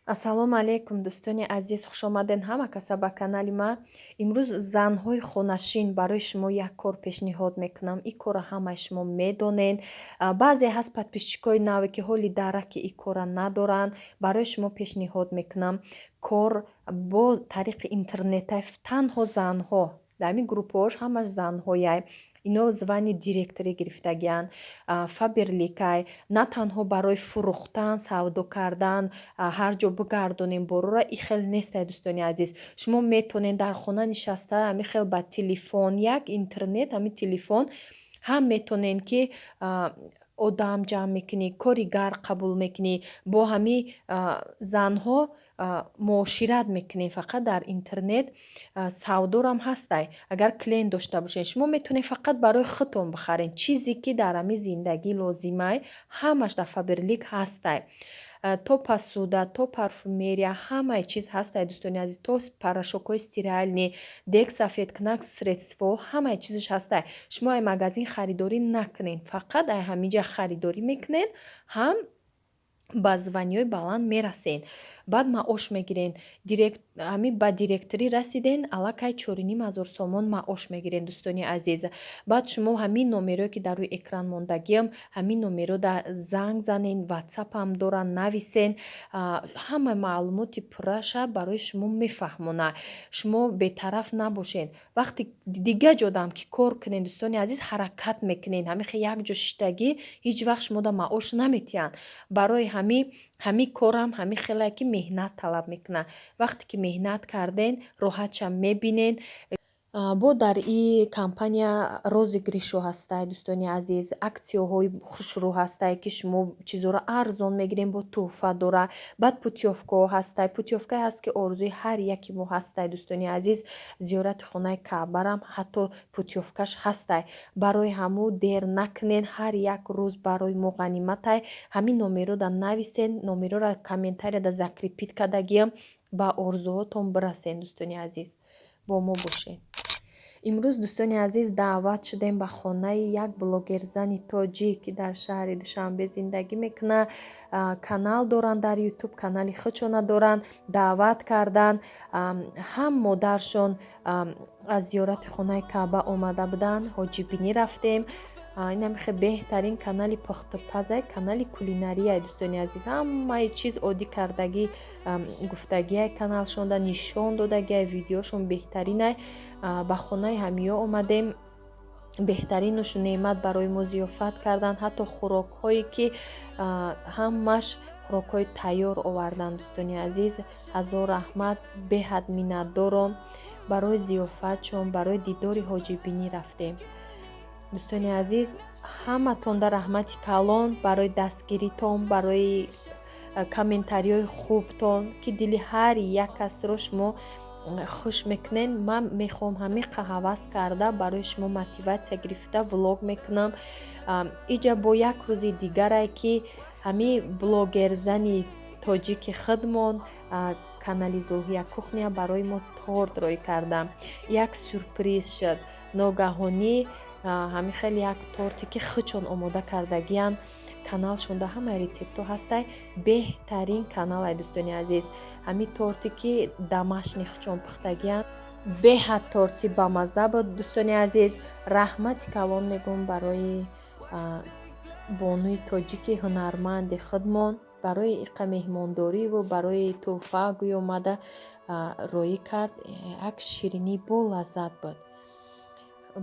Ассалому алайкум, дӯстони азиз, хушомадед ҳама каса ба канали ма. Имрӯз занҳои хонашин барои шумо як кор пешниҳод мекунам. Ин корро ҳамаи шумо медонед. Баъзе ҳаст подписчикои наве ки ҳоли дараки ин корра надоранд. Барои шумо пешниҳод мекунам кор бо тариқи интернета танҳо занҳо, дар ин группаҳош ҳамаш занҳояй. Ино звани директорӣ гирифтагиянд, фаберликай, на танҳо барои фурӯхтан, савдо кардан, ҳар ҷо бигардонем борора, ин хел нестай дӯстони азиз. Шумо метонед дар хона нишаста ҳамин хел ба телефон, як интернет, ҳамин телефон ҳам метонед ки одам ҷамъ мекунӣ, кори гар қабул мекунӣ, бо ҳамин занҳо муошират мекунем. Фақат дар интернет савдорам ҳастай. Агар клиент дошта бошед, шумо метонед фақат барои худтон бихаред. Чизе ки дар ҳамин зиндагӣ лозимай, ҳамаш дар Фаберлик ҳастай. То посуда, то парфюмерия, ҳамаи чиз ҳастай дӯстони азиз. То порошокҳои стиральни, дезинфекткунак средство, ҳамаи чизаш ҳастай. Шумо ай магазин харидорӣ накунед, фақат ай ҳаминҷа харидорӣ мекунед, ҳам ба званиҳои баланд мерасед. Баъд маош мегирен. Ҳамин ба директорӣ расиден, аллакай 4,500 сомон маош мегирен дӯстони азиз. Баъд шумо ҳамин номерое ки дар рӯи экран мондагиам, ҳамин номеро дар занг занед, ватсапам доранд, нависен. Ҳама маълумоти пурраша барои шумо мефаҳмонад. Шумо бетараф набошед. Вақти дига ҷодам ки кор кунед дӯстони азиз, ҳаракат мекунед. Ҳамин хел як ҷо шиштагӣ ҳеҷ вақт шумода маош наметиҳанд. Барои ҳамин корам ҳамин хелае ки меҳнат талаб мекунад. Вақте ки меҳнат карден, роҳатшам мебинед. Бо дар ин компания розыгришо ҳастай дӯстони азиз, аксияҳои хушрӯ ҳастай ки шумо чизоро арзон мегирем, бо тӯҳфа дора. Баъд путёвкаҳо ҳастай. Путёвкае ҳаст ки орзуи ҳар яки мо ҳастай дӯстони азиз. Зиёрати хонаи Каъбарам ҳатто путёвкаш ҳастай. Барои ҳамӯ дер накунед, ҳар як рӯз барои мо ғаниматай. Ҳамин номерода нависен, номерора комментарияда закрепит кардагиям, ба орзуҳотон бирасен дӯстони азиз. Бо мо бошед. имрӯз дӯстони азиз даъват шудем ба хонаи як блогерзани тоҷик ки дар шаҳри Душанбе зиндагӣ мекунад. Канал доранд дар ютуб, канали худшона доранд. Даъват карданд. ҳам модаршон аз зиёрати хонаи Каъба омада буданд. ҳоҷибинӣ рафтем. Инам хе беҳтарин канали пухтупазай, канали кулинарияй дӯстони азиз. Ҳамаи чиз оддӣ кардагӣ, гуфтагияй каналшонда, нишон додагияй, видеошон беҳтаринай. Ба хонаи ҳамиё омадем. Беҳтарин нӯшу неъмат барои мо зиёфат карданд. Ҳатто хӯрокҳое ки ҳамаш хӯрокҳои тайёр оварданд дӯстони азиз. ҳазор раҳмат, беҳад миннатдорам. Барои зиёфатшон, барои дидори ҳоҷибинӣ рафтем. дӯстони азиз, ҳаматонда раҳмати калон барои дастгиритон, барои комментариҳои хубтон ки дили ҳар як касро шумо хуш мекунед. Ман мехоҳам ҳамин ҳавас карда барои шумо мотиватсия гирифта влог мекунам. иҷа бо як рӯзи дигарай ки ҳамин блогерзани тоҷики худмон канали Зулҳия кухня барои мо торт рой кардам. Як сюрприз шуд. Ногаҳонӣ ҳамин хел як торте ки худшон омода кардагиянд. Каналшонда ҳамаи рецептҳо ҳастай. Беҳтарин каналай дӯстони азиз. ҳамин торте ки дамашни худшон пухтагиянд. Беҳад торти бамазза буд дӯстони азиз. раҳмати калон мегӯям барои бонуи тоҷики ҳунарманди худмон. барои иқа меҳмондориву барои тӯҳфа гӯё омада роӣ кард. Як ширинӣ бо лаззат буд.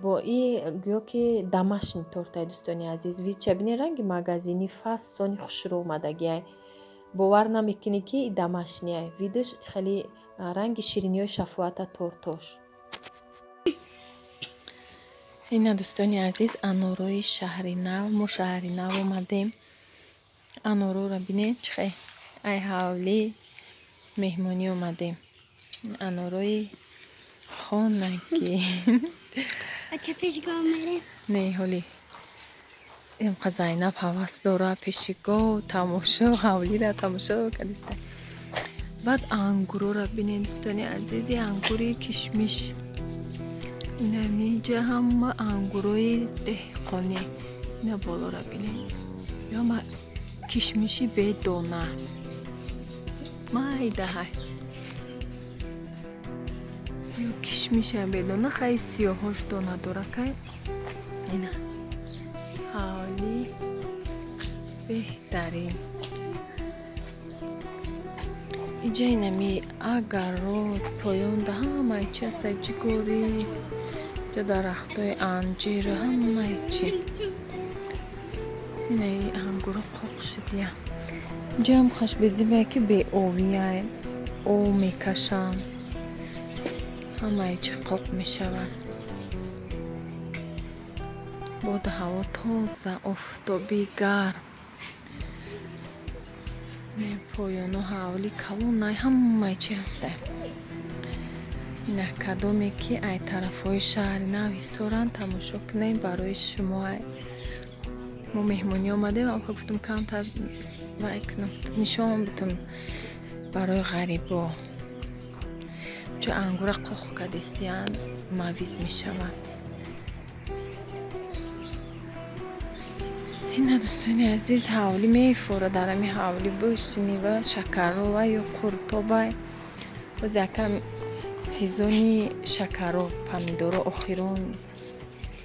бо ин гӯё ки дамашни тортай дӯстони азиз. Видча бинед ранги магазини фас сони хушрӯ омадагиай. бовар намекунӣ ки дамашнияй. видиш хеле ранги шириниҳои шафоата тортош. ина дӯстони азиз анорои шаҳри нав. мо шаҳри нав омадем. анорора бинед чихе ай ҳавли меҳмонӣ омадем. анорои хонагӣ. не ҳоли имқа Зайнаб ҳавас дора пеши гов тамошо ҳавлира тамошо кардиста. баъд ангурора бинед дӯстони азизи ангури кишмиш. инамиҷа ҳама ангурои деҳқонӣ. ина болора бинед. ҳама кишмиши бедона. майда ё кишмиша бедона хай сиёҳош дона доракай ина ҳавли беҳтарин иҷа инами агарот поёнда ҳамаи чи ҳастаи ҷигори ҷа дарахтои анҷир ҳамаи чи инаи ангуро қоқ шудия ҷам хашбезибае ки беовияй об мекашам ҳамаи чи қоқ мешавад боду ҳаво тоза офтоби гарм поёну ҳавли калонай ҳамаи чи ҳастае ина кадоме ки ай тарафҳои шаҳри Нав Ҳисоран тамошо кунем барои шумоай мо меҳмонӣ омадем албатта гуфтам камтар вай кунам нишон битам барои ғарибо чо ангура қоқ кадистиян мавиз мешавад ина дӯстони азиз ҳавлӣ мефорад дар ҳами ҳавлӣ бошини ва шакарова ё қуртобай боз якам сезони шакаро помидоро охирон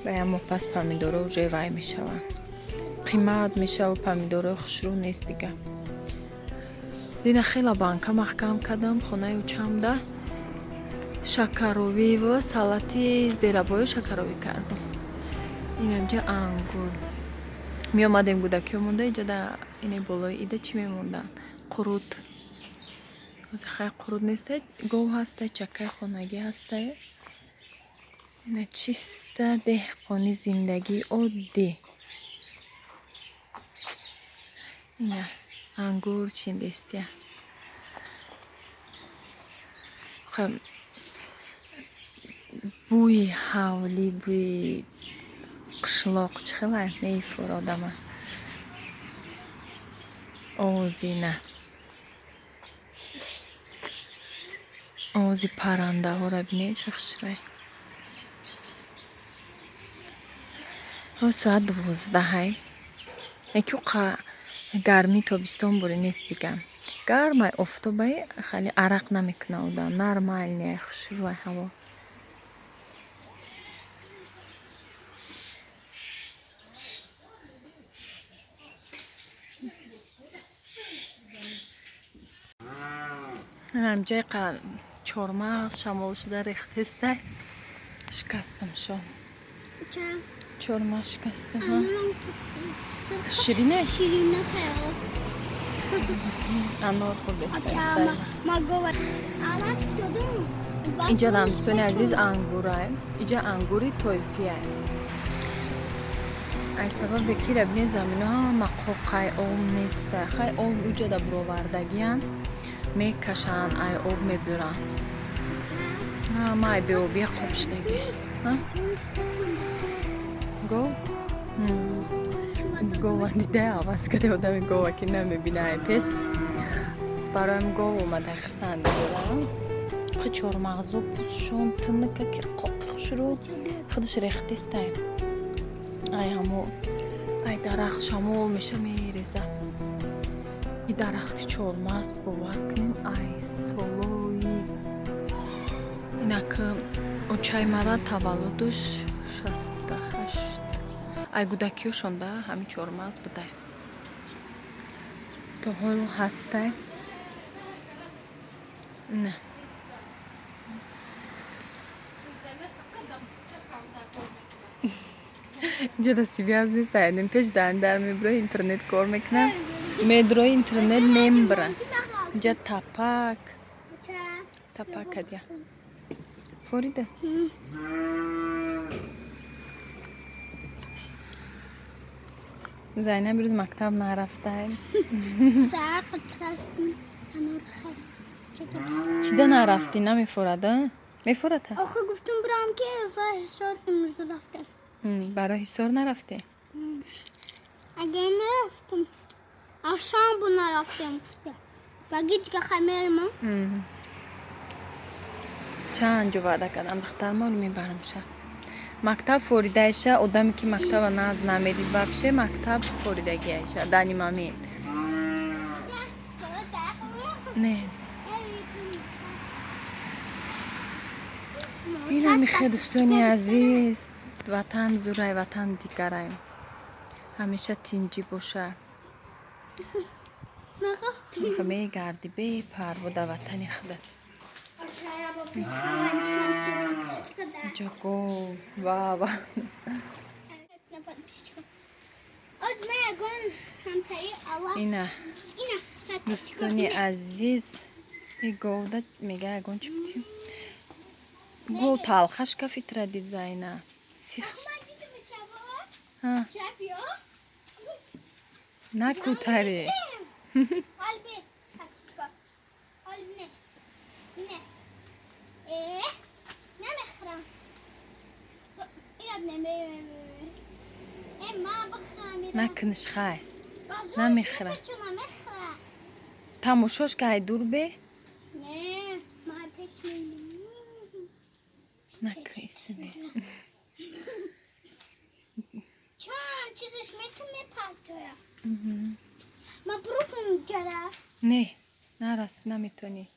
ба ямо пас помидоро уже вай мешавад қимат мешавад помидорои хушрӯ нест дига дина хела банка маҳкам кардам хонаи учамда шакаровӣ ва салати зерабои шакаровӣ кардам инамҷа ангур меомадем гудакиё монда иҷа да ини болои ида чӣ мемондан қурут хай қурут нестае гов ҳастае чакаи хонагӣ ҳастае ина чиста деҳқонӣ зиндагии оддӣ ина ангур чиндестия бӯи ҳавлӣ бӯи қишлоқ чӣ хела мефуродама овозина овози паррандаҳоро бинед чӣ хушрӯй соат 12 яки гарми тобистон бури нест дига гармай офтобай хали арақ намекуна одам нормальне хушрӯй ҳаво ҳамҷои чормағз шамол шуда рехтестай шикастам шо чормағз шикастам ширине анор хурдестай иҷа дамстони азиз ангурай иҷа ангури тойфияй ай сабабе ки рабине замино ҳама қоқай об нестай хай об уҷада буровардагиян мекашан ай об мебюран ҳамаи беобия қобшдаги гов гова дидай аваз карда одами гова ки намебинай пеш бароям гов омада хирсан дидорам хи чормағзо пӯсшон тинника ки қоқи хушрӯ худаш рехтестай ай ҳамо ай дарахт шамол меша мереза и дарахти чормағз бовар кунин ай солои инак очай мара таваллудуш 68 ай гудакиёшонда ҳами чормағз будай то ҳол ҳастай не ҷада связ нест айдем пеш дар меброи интернет кор мекунам медрои интернет нембра ҷа тапак адя форида зайнаб рӯз мактаб нарафтай чида нарафтӣ намефорада мефорада охи гуфтум бирам ки ва ҳисор имрӯз рафта барои ҳисор нарафтӣ агар мерафтам ашам бу нарафтам гуфта ба гиҷга хамерма чанд ҷо ваъда кардам бихтармоли мебарам ша мактаб форидайша одаме ки мактаба наз намедид вапше мактаб форидагиайша дани мамед نه این همیشه دوستانی عزیز وطن زورای وطن دیگرایم همیشه تینجی باشه همه گردی به پرواده وطنی خدا جاگو بابا اینا دوستانی عزیز این گوده میگه اگون چی بتیم گو تالخش که فیتره دید زینه سیخ ها نکو تاری قلبي هتشكر قلبي نه نمخرم إلى ما بخرم نکنش خواهی نمیخره تماشاش که های دور به نه ما پیش میلیم نکیسه به چون چیزش میتونه پرتویا ما بروفم جرا نه نرست نمیتونی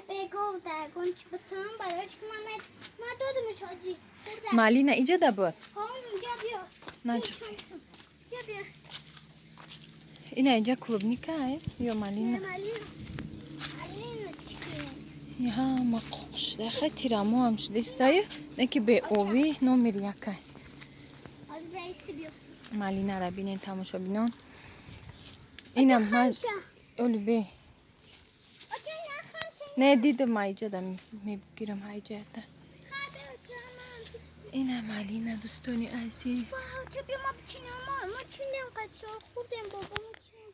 بگو در گنج بتونم برای چی ما دادمش حاجی مالی نه ایجا دبر بیا نجا بیا اینه اینجا کلوب نیکه یا مالی نه یا ما قوش ده خیلی تیرامو هم شده استایی نکی به اوی نومیر یکه مالی نه را بینین تماشا بینون اینم من اولو به نه دیدم ما ایجا دم میگیرم های جهده اینه مالی نه دوستانی عزیز ما چینیم قد سال خوردیم بابا ما چینیم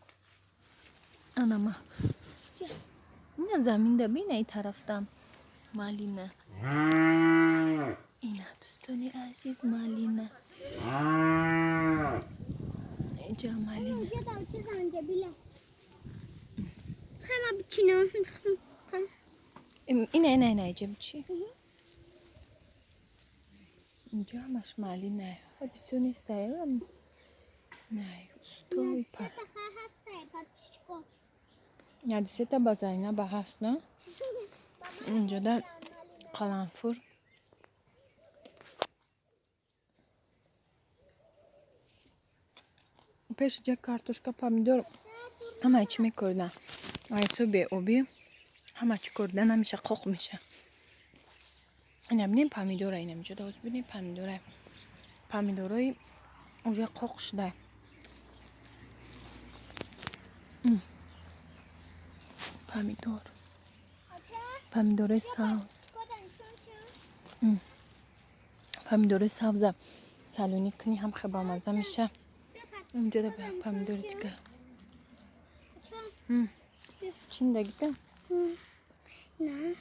انا ما اینه زمین ده بینه ای طرف دم مالینه اینه دوستانی عزیز مالینه اینجا مالینه اینجا دا چه زنجبیله خیلی بچینم اینه اینجا بچی اینجا همش مالینه بسیار نیسته نه استوی سه تا هسته پاتیشکو یادی سه تا بازاینا با هفت نه اینجا در قلنفور پیش جا کارتوشکا پامیدور همه چی میکردن ایسو به اوبی همه چی کردن همیشه قوق میشه اینم بینیم پامیدوره اینم اینجا دوست بینیم پامیدوره پامیدورای اونجا قوق شده پامیدور سبز پامیدور سبز سالونی کنی هم خیلی بامزه میشه اینجا ده پامیدور دیگه چین دیگه نه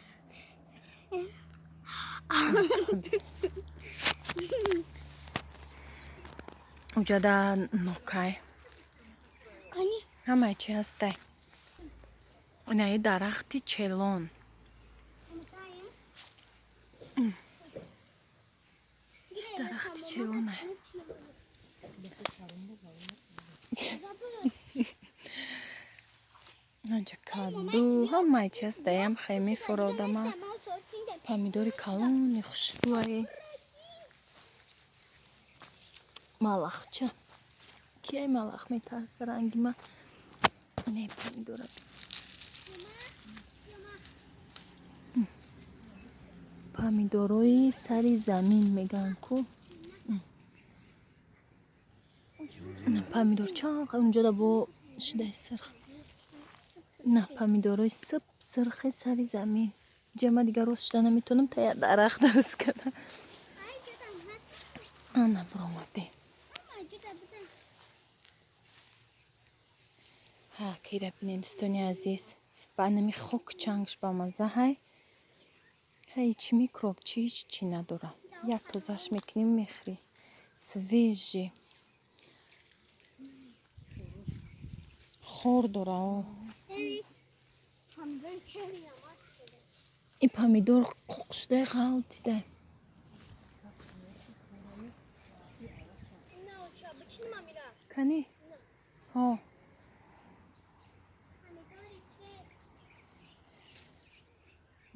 اونجا ده نوکای کنی همه چی هسته اینه درختی چلون درختی چلونه اینجا کدو همه چی هسته هم خیلی فرودم ها پامیدوری کلون خوشبوی ملخچه کی ملخ میترسه رنگی ما نه پامیدوره پامیدوروی سری زمین میگن کو نه پامیدور چاق اونجا دا با شده سرخ نه پامیدوروی سب سرخ سری زمین جمع دیگه روز شده نمیتونم تا یه درخت درست کنم آنه برامده ها کی را بینید دوستانی عزیز با نمی خوک چنگش با مزه های هیچ میکروب چی نداره یک توزش میکنیم میخری سویجی خور داره این پامیدور قوقشده غلط ده کنی ها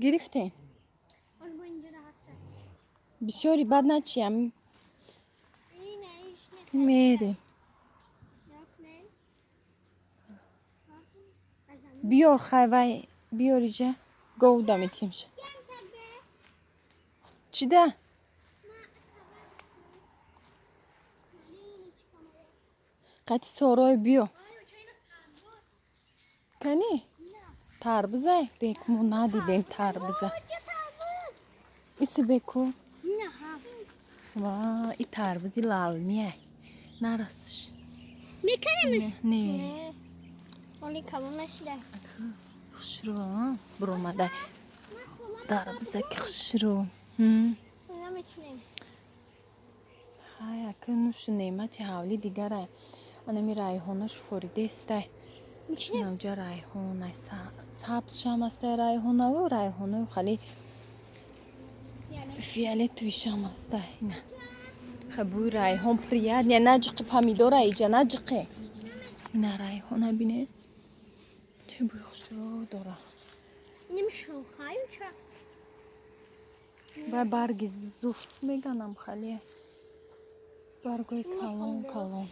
گرفتین اون با اینجا هست. بسیاری بد نچیم اینه ایش نه. میدیم نه. بیار خیوه بیار اینجا گودا میتیمش گم تبه. چی ده؟ قطی سارای بیو کنی؟ تربوزه؟ بکمو ندیدیم تربوزه ایسی بکو نه ها. ای تربوزی لالمیه نرسش میکنیمش. نه ولی کامل نشده. خوشرو برو مده تربوزه که خوشرو اینا میتونیم. های اکه نوش نعمتی حولی دیگره انمی رایحانش فوریده استه میتونیم. نوجا رایحانه سبز شم استه رایحانه و رایحانه خالی فیالت ویشم استه اینه خبوی رایحان پرید نه نجقه پمیدوره ایجا نجقه اینه رایحانه بینه چه بوی خوشرو داره اینم شوخایی میشه. و برگ زفت میگنم خالی برگای کلان کلان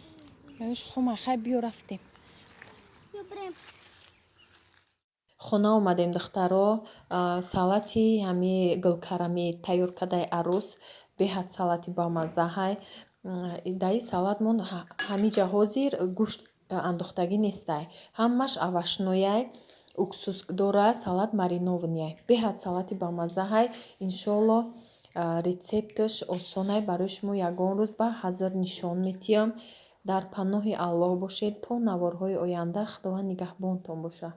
یاش خومه خیلی بیو رفتیم یا بریم. خونه اومدیم دخترا салати ҳами гулкарами тайёр кадаи арӯс беҳад салати бамазза ҳай даи салат мон ҳами ҷа ҳозир гӯшт андохтагӣ нестай ҳамаш авашнояй уксус дора салат мариновняй беҳад салати бамазза ҳай иншолло рецепташ осонай барои шумо ягон рӯз ба ҳазир нишон метиҳам дар паноҳи аллоҳ бошед то наворҳои оянда худованд нигаҳбонтон боша